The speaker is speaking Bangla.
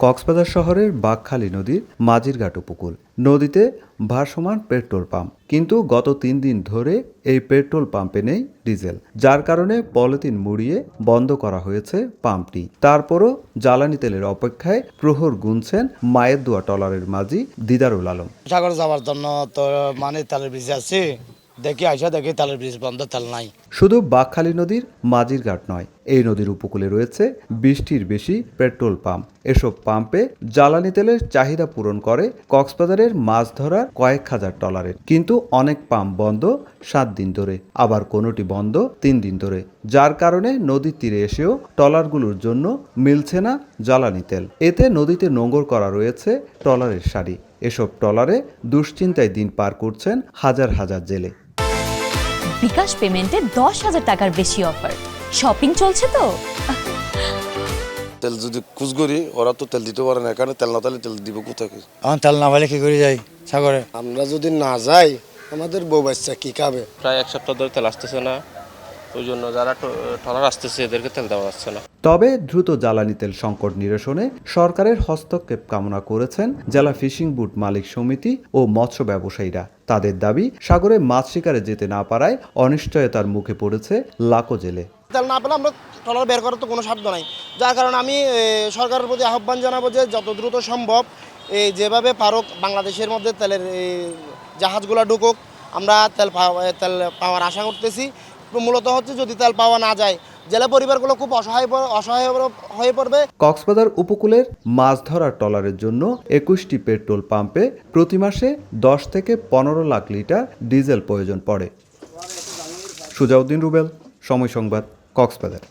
কক্সবাজার শহরের বাঁকখালী নদীর মাঝিরঘাট উপকূল। নদীতে ভাসমান পেট্রোল পাম্প, কিন্তু গত 3 দিন ধরে এই পেট্রোল পাম্পে নেই ডিজেল, যার কারণে পলিথিন মুড়িয়ে বন্ধ করা হয়েছে পাম্পটি। তারপরও জ্বালানি তেলের অপেক্ষায় প্রহর গুনছেন মায়ের দোয়া ট্রলারের মাঝি দিদারুল আলম। সাগর যাওয়ার জন্য তো তেলের ব্রিজ আছে, দেখি তেলের ব্রিজ বন্ধ, তেল নাই। শুধু বাঁকখালী নদীর মাঝিরঘাট নয়, এই নদীর উপকূলে রয়েছে 20টির বেশি পেট্রোল পাম্প। এসব পাম্পে জ্বালানি তেলের চাহিদা পূরণ করে কক্সবাজারের মাছ ধরার কয়েক হাজার ট্রলারের। কিন্তু অনেক পাম্প বন্ধ 7 দিন ধরে, আবার কোনোটি বন্ধ 3 দিন ধরে, যার কারণে নদীর তীরে এসেও ট্রলারগুলোর জন্য মিলছে না জ্বালানি তেল। এতে নদীতে নোঙর করা রয়েছে ট্রলারের সারি। এসব ট্রলারে দুশ্চিন্তায় দিন পার করছেন হাজার হাজার জেলে। বিকাশ পেমেন্টে 10,000 টাকার বেশি অফার। শপিং চলছে তো। তেল যদি খুঁজ করি, ওরা তো তেল দিতে পারে না, এখানে তেল না তেল দিব কোথায়? এখন তেল না পাইলে কি করে যাই সাগরে? আমরা যদি না যাই, আমাদের বউ বাচ্চা কি খাবে? প্রায় 1 সপ্তাহ ধরে তেল আসতেছে না, ওই জন্য যারা ট্রলার আসতেছে এদেরকে তেল দেওয়া যাচ্ছে না। তবে দ্রুত জ্বালানি তেল সংকট নিরসনে সরকারের হস্তক্ষেপ কামনা করেছেন জেলা ফিশিং বুট মালিক সমিতি ও মৎস্য ব্যবসায়ীরা। তাদের দাবি, সাগরে মাছ শিকারে যেতে না পারায় অনিশ্চয়তার মুখে পড়েছে লাখো জেলে। তেল না পেলে আমরা ট্রলার বের করার তো কোনো সাধ্য নাই, যার কারণে আমি সরকারের প্রতি আহ্বান জানাবো যে যত দ্রুত সম্ভব যেভাবে পারুক বাংলাদেশের মধ্যে তেলের জাহাজগুলো ঢুকুক। আমরা তেল পাওয়ার আশা করতেছি। মূলত হচ্ছে যদি তেল পাওয়া না যায়, জেলা পরিবারগুলো খুব অসহায় হয়ে পড়বে। কক্সবাজার উপকূলের মাছ ধরার ট্রলারের জন্য 21টি পেট্রোল পাম্পে প্রতি মাসে 10 থেকে 15 লাখ লিটার ডিজেল প্রয়োজন পড়ে। সুজাউদ্দিন রুবেল, সময় সংবাদ, কক্সবাজার।